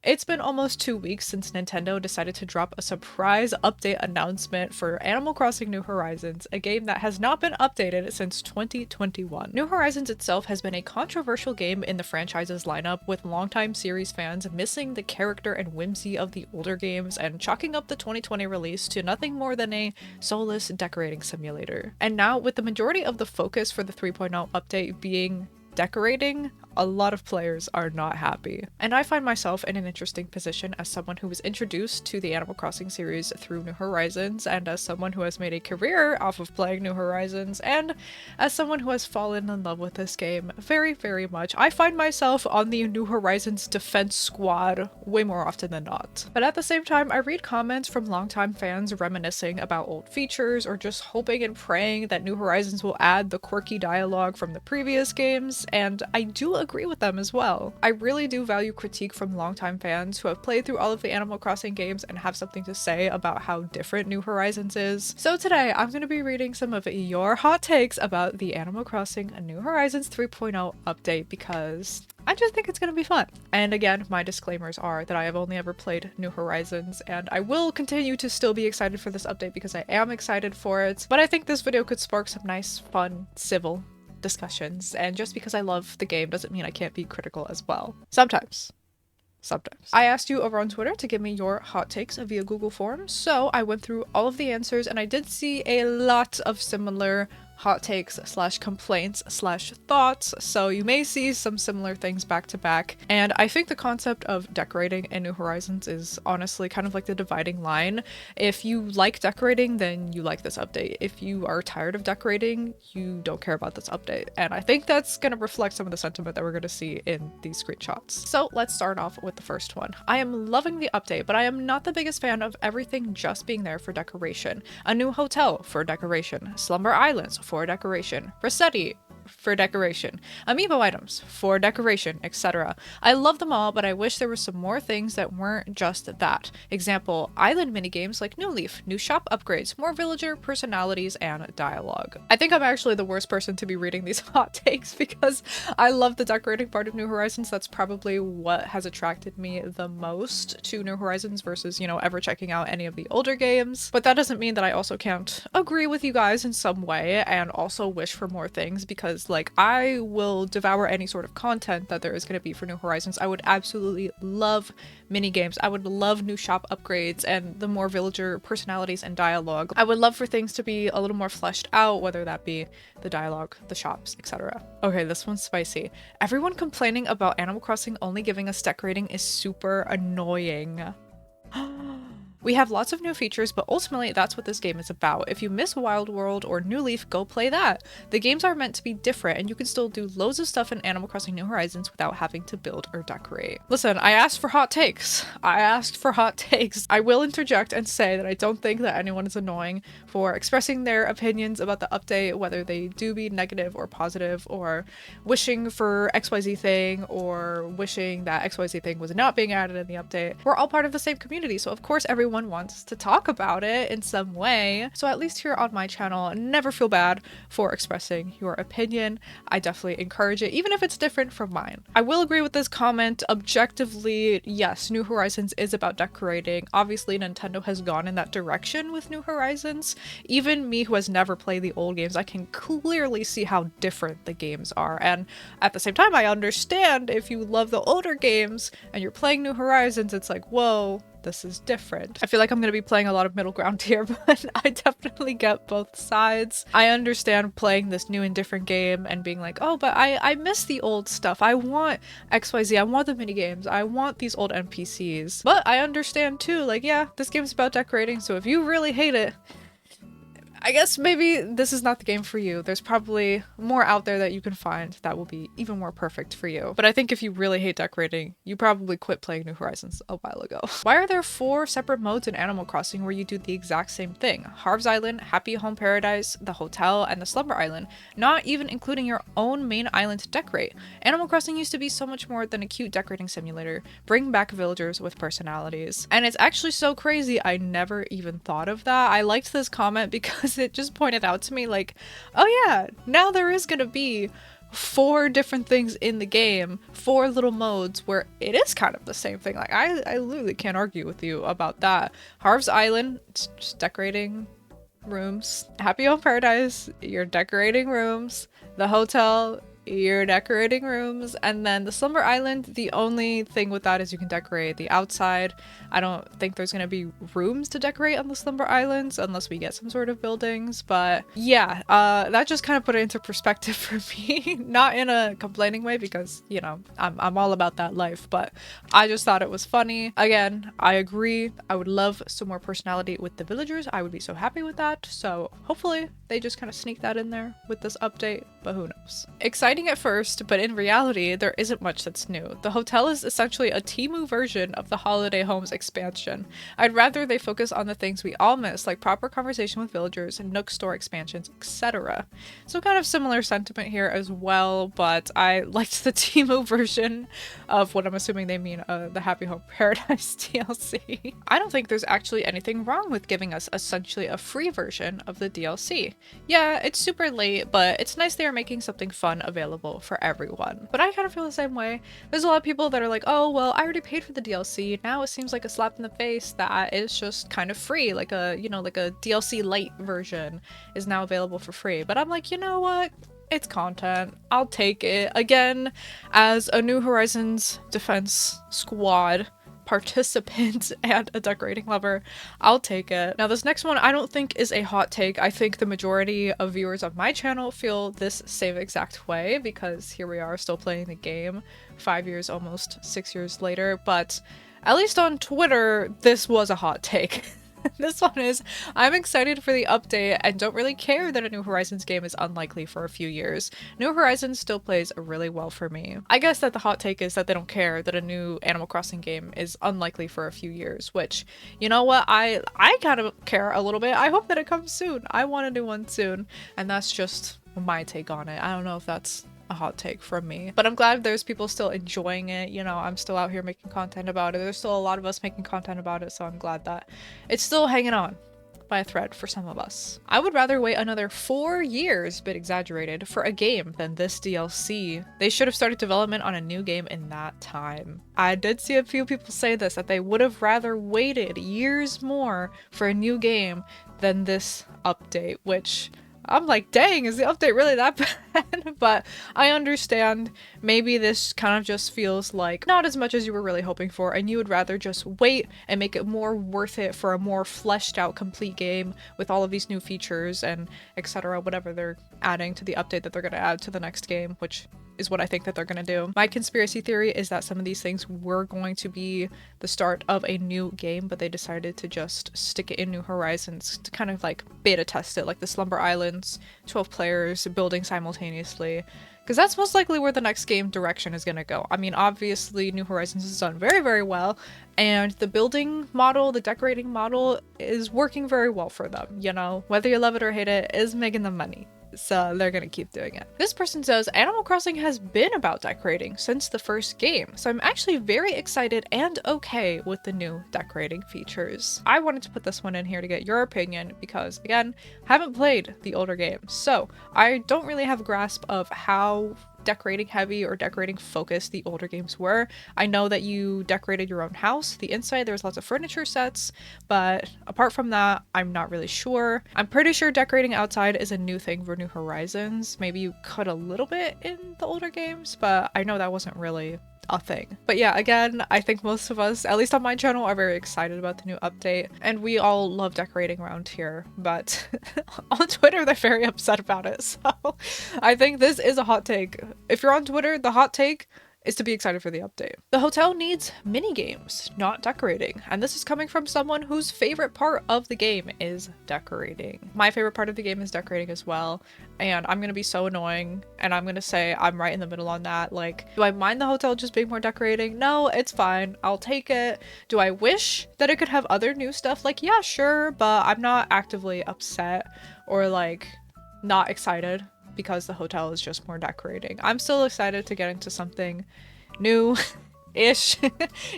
It's been almost 2 weeks since Nintendo decided to drop a surprise update announcement for Animal Crossing New Horizons, a game that has not been updated since 2021. New Horizons itself has been a controversial game in the franchise's lineup, with longtime series fans missing the character and whimsy of the older games and chalking up the 2020 release to nothing more than a soulless decorating simulator. And now, with the majority of the focus for the 3.0 update being decorating, a lot of players are not happy. And I find myself in an interesting position as someone who was introduced to the Animal Crossing series through New Horizons, and as someone who has made a career off of playing New Horizons, and as someone who has fallen in love with this game very, very much. I find myself on the New Horizons defense squad way more often than not. But at the same time, I read comments from longtime fans reminiscing about old features, or just hoping and praying that New Horizons will add the quirky dialogue from the previous games, and I do agree with them as well. I really do value critique from longtime fans who have played through all of the Animal Crossing games and have something to say about how different New Horizons is. So today I'm going to be reading some of your hot takes about the Animal Crossing New Horizons 3.0 update because I just think it's going to be fun. And again, my disclaimers are that I have only ever played New Horizons, and I will continue to still be excited for this update because I am excited for it, but I think this video could spark some nice, fun, civil discussions, and just because I love the game doesn't mean I can't be critical as well. Sometimes. I asked you over on Twitter to give me your hot takes via Google Forms, so I went through all of the answers and I did see a lot of similar hot takes slash complaints slash thoughts, so you may see some similar things back to back. And I think the concept of decorating in New Horizons is honestly kind of like the dividing line. If you like decorating, then you like this update. If you are tired of decorating, you don't care about this update. And I think that's going to reflect some of the sentiment that we're going to see in these screenshots. So let's start off with the first one. I am loving the update, but I am not the biggest fan of everything just being there for decoration. A new hotel for decoration, Slumber Islands for decoration, Rossetti for decoration, amiibo items for decoration, etc. I love them all, but I wish there were some more things that weren't just that. Example, island minigames like New Leaf, new shop upgrades, more villager personalities, and dialogue. I think I'm actually the worst person to be reading these hot takes because I love the decorating part of New Horizons. That's probably what has attracted me the most to New Horizons versus, you know, ever checking out any of the older games. But that doesn't mean that I also can't agree with you guys in some way and also wish for more things, because like I will devour any sort of content that there is going to be for New Horizons. I would absolutely love mini games. I would love new shop upgrades and the more villager personalities and dialogue. I would love for things to be a little more fleshed out, whether that be the dialogue, the shops, etc. Okay, this one's spicy. Everyone complaining about Animal Crossing only giving us decorating is super annoying. We have lots of new features, but ultimately that's what this game is about. If you miss Wild World or New Leaf, go play that. The games are meant to be different, and you can still do loads of stuff in Animal Crossing New Horizons without having to build or decorate. Listen, I asked for hot takes. I will interject and say that I don't think that anyone is annoying for expressing their opinions about the update, whether they do be negative or positive, or wishing for XYZ thing, or wishing that XYZ thing was not being added in the update. We're all part of the same community, so of course everyone wants to talk about it in some way. So at least here on my channel, never feel bad for expressing your opinion. I definitely encourage it, even if it's different from mine. I will agree with this comment. Objectively, yes, New Horizons is about decorating. Obviously, Nintendo has gone in that direction with New Horizons. Even me, who has never played the old games, I can clearly see how different the games are. And at the same time, I understand if you love the older games and you're playing New Horizons, it's like, whoa, this is different. I feel like I'm going to be playing a lot of middle ground here, but I definitely get both sides. I understand playing this new and different game and being like, oh, but I miss the old stuff. I want XYZ. I want the minigames. I want these old NPCs. But I understand too, like, yeah, this game's about decorating, so if you really hate it, I guess maybe this is not the game for you. There's probably more out there that you can find that will be even more perfect for you. But I think if you really hate decorating, you probably quit playing New Horizons a while ago. Why are there 4 separate modes in Animal Crossing where you do the exact same thing? Harv's Island, Happy Home Paradise, the hotel, and the Slumber Island, not even including your own main island to decorate. Animal Crossing used to be so much more than a cute decorating simulator. Bring back villagers with personalities. And it's actually so crazy, I never even thought of that. I liked this comment because it just pointed out to me like, oh yeah, now there is gonna be 4 different things in the game, 4 little modes where it is kind of the same thing. Like I literally can't argue with you about that. Harv's Island, it's just decorating rooms. Happy Home Paradise, you're decorating rooms. The hotel, you're decorating rooms. And then the Slumber Island, the only thing with that is you can decorate the outside. I don't think there's gonna be rooms to decorate on the Slumber Islands unless we get some sort of buildings. But yeah, that just kind of put it into perspective for me. Not in a complaining way, because, you know, I'm all about that life, but I just thought it was funny. Again, I agree. I would love some more personality with the villagers. I would be so happy with that. So hopefully they just kind of sneak that in there with this update, but who knows. Exciting at first, but in reality, there isn't much that's new. The hotel is essentially a Temu version of the Holiday Homes expansion. I'd rather they focus on the things we all miss, like proper conversation with villagers and Nook store expansions, etc. So kind of similar sentiment here as well, but I liked the Temu version of what I'm assuming they mean the Happy Home Paradise DLC. I don't think there's actually anything wrong with giving us essentially a free version of the DLC. Yeah, it's super late, but it's nice they are making something fun available for everyone. But I kind of feel the same way. There's a lot of people that are like, oh, well, I already paid for the DLC. Now it seems like a slap in the face that it's just kind of free. Like a, you know, like a DLC light version is now available for free. But I'm like, you know what? It's content. I'll take it. Again, as a New Horizons Defense Squad participant and a decorating lover, I'll take it. Now this next one I don't think is a hot take. I think the majority of viewers of my channel feel this same exact way, because here we are still playing the game 5 years, almost 6 years later, but at least on Twitter this was a hot take. This one is, I'm excited for the update and don't really care that a New Horizons game is unlikely for a few years. New Horizons still plays really well for me. I guess that the hot take is that they don't care that a new Animal Crossing game is unlikely for a few years, which, you know what, I kind of care a little bit. I hope that it comes soon. I want a new one soon, and that's just my take on it. I don't know if that's a hot take from me, but I'm glad there's people still enjoying it. You know, I'm still out here making content about it. There's still a lot of us making content about it, so I'm glad that it's still hanging on by a thread for some of us. I would rather wait another 4 years, bit exaggerated, for a game than this DLC. They should have started development on a new game in that time. I did see a few people say this, that they would have rather waited years more for a new game than this update, which I'm like, dang, is the update really that bad? But I understand. Maybe this kind of just feels like not as much as you were really hoping for, and you would rather just wait and make it more worth it for a more fleshed out, complete game with all of these new features and etc. Whatever they're adding to the update that they're going to add to the next game, which is what I think that they're going to do. My conspiracy theory is that some of these things were going to be the start of a new game, but they decided to just stick it in New Horizons to kind of like beta test it, like the Slumber Islands, 12 players building simultaneously, because that's most likely where the next game direction is going to go. I mean, obviously New Horizons has done very, very well, and the building model, the decorating model is working very well for them, you know? Whether you love it or hate it, is making them money. So they're gonna keep doing it. This person says, Animal Crossing has been about decorating since the first game, so I'm actually very excited and okay with the new decorating features. I wanted to put this one in here to get your opinion because, again, I haven't played the older games, so I don't really have a grasp of how decorating heavy or decorating focused the older games were. I know that you decorated your own house, the inside, there was lots of furniture sets, but apart from that, I'm not really sure. I'm pretty sure decorating outside is a new thing for New Horizons. Maybe you could a little bit in the older games, but I know that wasn't really a thing. But yeah, again, I think most of us, at least on my channel, are very excited about the new update, and we all love decorating around here, but on Twitter they're very upset about it, so I think this is a hot take. If you're on Twitter, the hot take is to be excited for the update. The hotel needs mini games, not decorating. And this is coming from someone whose favorite part of the game is decorating. My favorite part of the game is decorating as well. And I'm gonna be so annoying and I'm gonna say I'm right in the middle on that. Like, do I mind the hotel just being more decorating? No, it's fine. I'll take it. Do I wish that it could have other new stuff? Like, yeah, sure, but I'm not actively upset or like not excited because the hotel is just more decorating. I'm still excited to get into something new-ish,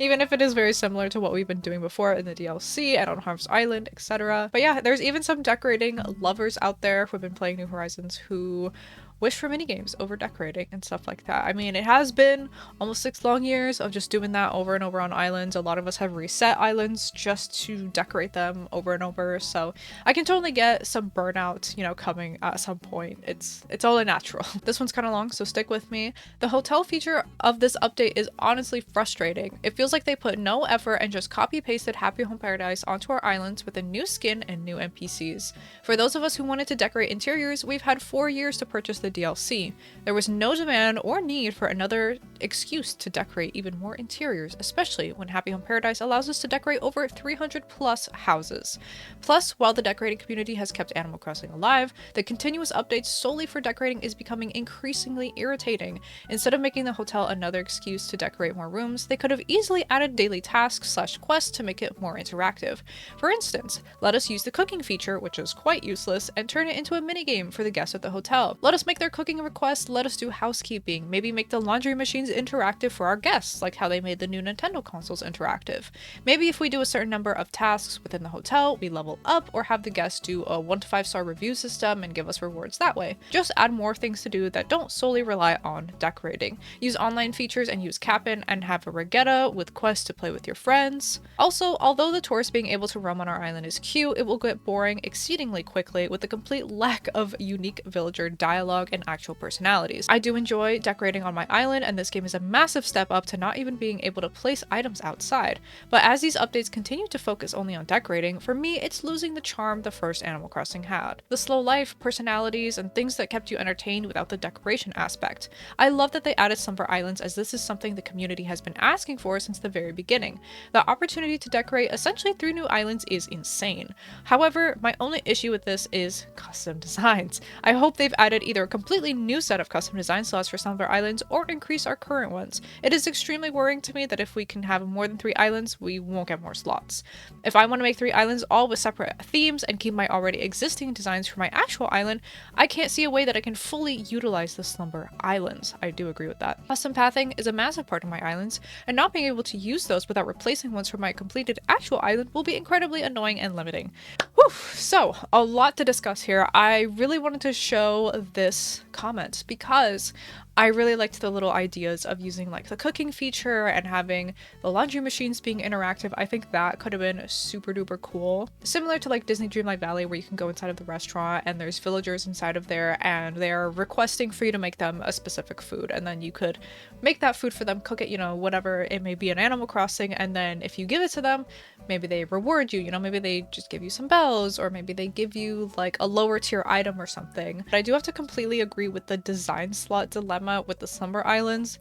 even if it is very similar to what we've been doing before in the DLC and on Harv's Island, etc. But yeah, there's even some decorating lovers out there who have been playing New Horizons who wish for minigames over decorating and stuff like that. I mean, it has been almost 6 long years of just doing that over and over on islands. A lot of us have reset islands just to decorate them over and over, so I can totally get some burnout, you know, coming at some point. It's only natural. This one's kind of long, so stick with me. The hotel feature of this update is honestly frustrating. It feels like they put no effort and just copy pasted Happy Home Paradise onto our islands with a new skin and new NPCs. For those of us who wanted to decorate interiors, we've had 4 years to purchase the DLC. There was no demand or need for another excuse to decorate even more interiors, especially when Happy Home Paradise allows us to decorate over 300 plus houses. Plus, while the decorating community has kept Animal Crossing alive, the continuous updates solely for decorating is becoming increasingly irritating. Instead of making the hotel another excuse to decorate more rooms, they could have easily added daily tasks/quests to make it more interactive. For instance, let us use the cooking feature, which is quite useless, and turn it into a minigame for the guests at the hotel. Let us make their cooking requests, let us do housekeeping, maybe make the laundry machines interactive for our guests, like how they made the new Nintendo consoles interactive. Maybe if we do a certain number of tasks within the hotel, we level up, or have the guests do a 1 to 5 star review system and give us rewards that way. Just add more things to do that don't solely rely on decorating. Use online features and use Cap'n and have a regatta with quests to play with your friends. Also, although the tourists being able to roam on our island is cute, it will get boring exceedingly quickly with the complete lack of unique villager dialogue and actual personalities. I do enjoy decorating on my island, and this game is a massive step up to not even being able to place items outside. But as these updates continue to focus only on decorating, for me it's losing the charm the first Animal Crossing had. The slow life, personalities, and things that kept you entertained without the decoration aspect. I love that they added Slumber Islands, as this is something the community has been asking for since the very beginning. The opportunity to decorate essentially 3 new islands is insane. However, my only issue with this is custom designs. I hope they've added either a completely new set of custom design slots for Slumber Islands or increase our current ones. It is extremely worrying to me that if we can have more than 3 islands, we won't get more slots. If I want to make 3 islands all with separate themes and keep my already existing designs for my actual island, I can't see a way that I can fully utilize the Slumber Islands. I do agree with that. Custom pathing is a massive part of my islands, and not being able to use those without replacing ones from my completed actual island will be incredibly annoying and limiting. Whew, so a lot to discuss here. I really wanted to show this comment because I really liked the little ideas of using like the cooking feature and having the laundry machines being interactive. I think that could have been super duper cool. Similar to like Disney Dreamlight Valley, where you can go inside of the restaurant and there's villagers inside of there and they're requesting for you to make them a specific food, and then you could make that food for them, cook it, you know, whatever it may be in Animal Crossing, and then if you give it to them, maybe they reward you, you know, maybe they just give you some bells, or maybe they give you like a lower tier item or something. But I do have to completely agree with the design slot dilemma with the Slumber Islands.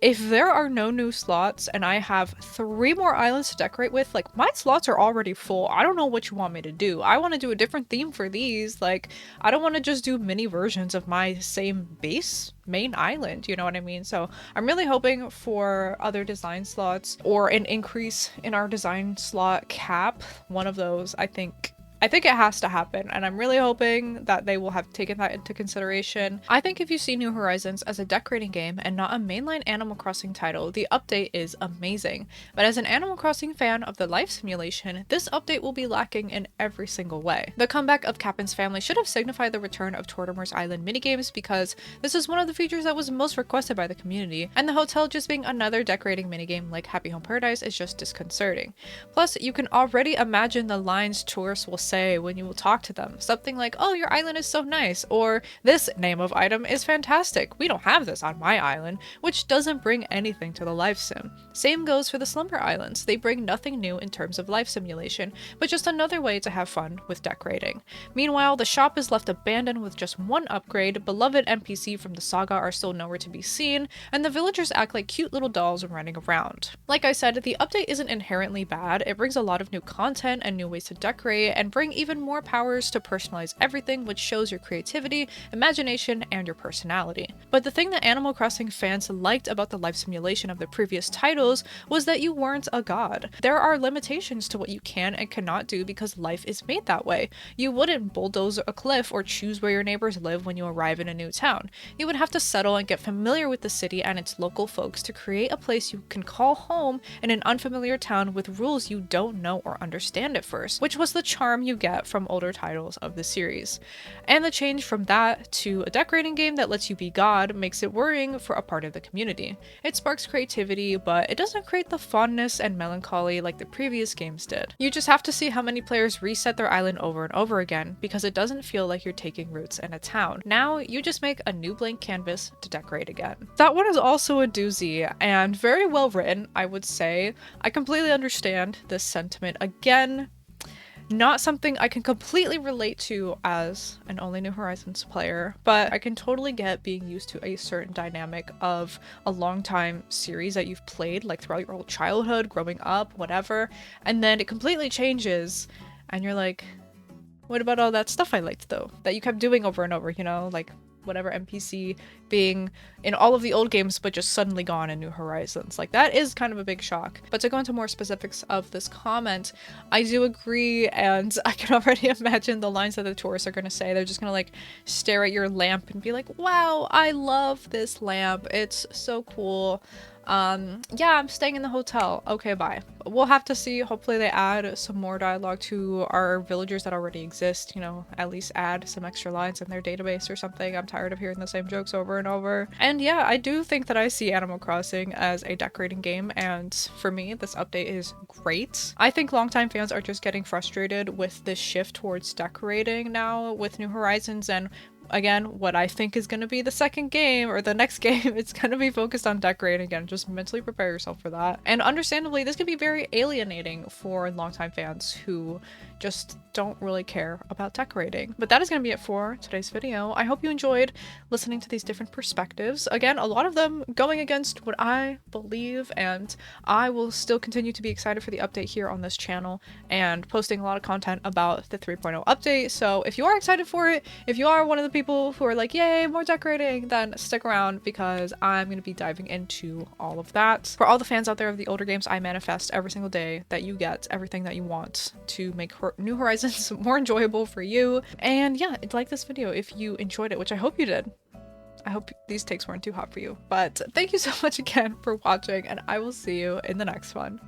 If there are no new slots and I have 3 more islands to decorate with, like my slots are already full. I don't know what you want me to do. I want to do a different theme for these. Like, I don't want to just do mini versions of my same base main island, you know what I mean? So I'm really hoping for other design slots or an increase in our design slot cap. One of those, I think it has to happen, and I'm really hoping that they will have taken that into consideration. I think if you see New Horizons as a decorating game and not a mainline Animal Crossing title, the update is amazing. But as an Animal Crossing fan of the life simulation, this update will be lacking in every single way. The comeback of Cap'n's family should have signified the return of Tortimer's Island minigames, because this is one of the features that was most requested by the community, and the hotel just being another decorating minigame like Happy Home Paradise is just disconcerting. Plus, you can already imagine the lines tourists will say when you will talk to them. Something like, "Oh, your island is so nice," or "This name of item is fantastic. We don't have this on my island," which doesn't bring anything to the life sim. Same goes for the Slumber Islands. They bring nothing new in terms of life simulation, but just another way to have fun with decorating. Meanwhile, the shop is left abandoned with just 1 upgrade, beloved NPC from the saga are still nowhere to be seen, and the villagers act like cute little dolls running around. Like I said, the update isn't inherently bad. It brings a lot of new content and new ways to decorate, and bring even more powers to personalize everything, which shows your creativity, imagination, and your personality. But the thing that Animal Crossing fans liked about the life simulation of the previous titles was that you weren't a god. There are limitations to what you can and cannot do because life is made that way. You wouldn't bulldoze a cliff or choose where your neighbors live when you arrive in a new town. You would have to settle and get familiar with the city and its local folks to create a place you can call home in an unfamiliar town with rules you don't know or understand at first, which was the charm you get from older titles of the series. And the change from that to a decorating game that lets you be God makes it worrying for a part of the community. It sparks creativity, but it doesn't create the fondness and melancholy like the previous games did. You just have to see how many players reset their island over and over again, because it doesn't feel like you're taking roots in a town. Now you just make a new blank canvas to decorate again. That one is also a doozy, and very well written, I would say. I completely understand this sentiment. Again, not something I can completely relate to as an only New Horizons player, but I can totally get being used to a certain dynamic of a long time series that you've played like throughout your whole childhood, growing up, whatever, and then it completely changes and you're like, what about all that stuff I liked though? That you kept doing over and over, you know, like whatever NPC being in all of the old games but just suddenly gone in New Horizons. Like, that is kind of a big shock. But to go into more specifics of this comment, I do agree, and I can already imagine the lines that the tourists are going to say. They're just going to like stare at your lamp and be like, wow, I love this lamp, it's so cool. Yeah, I'm staying in the hotel. Okay, bye. We'll have to see. Hopefully they add some more dialogue to our villagers that already exist, you know, at least add some extra lines in their database or something. I'm tired of hearing the same jokes over and over. And yeah, I do think that I see Animal Crossing as a decorating game, and for me, this update is great. I think longtime fans are just getting frustrated with this shift towards decorating now with New Horizons, and again, what I think is going to be the second game or the next game, it's going to be focused on decorating again. Just mentally prepare yourself for that. And understandably, this can be very alienating for longtime fans who just don't really care about decorating. But that is going to be it for today's video. I hope you enjoyed listening to these different perspectives. Again, a lot of them going against what I believe, and I will still continue to be excited for the update here on this channel and posting a lot of content about the 3.0 update. So if you are excited for it, if you are one of the people who are like, yay, more decorating, then stick around because I'm going to be diving into all of that. For all the fans out there of the older games, I manifest every single day that you get everything that you want to make New Horizons more enjoyable for you. And yeah, like this video if you enjoyed it, which I hope you did. I hope these takes weren't too hot for you. But thank you so much again for watching, and I will see you in the next one.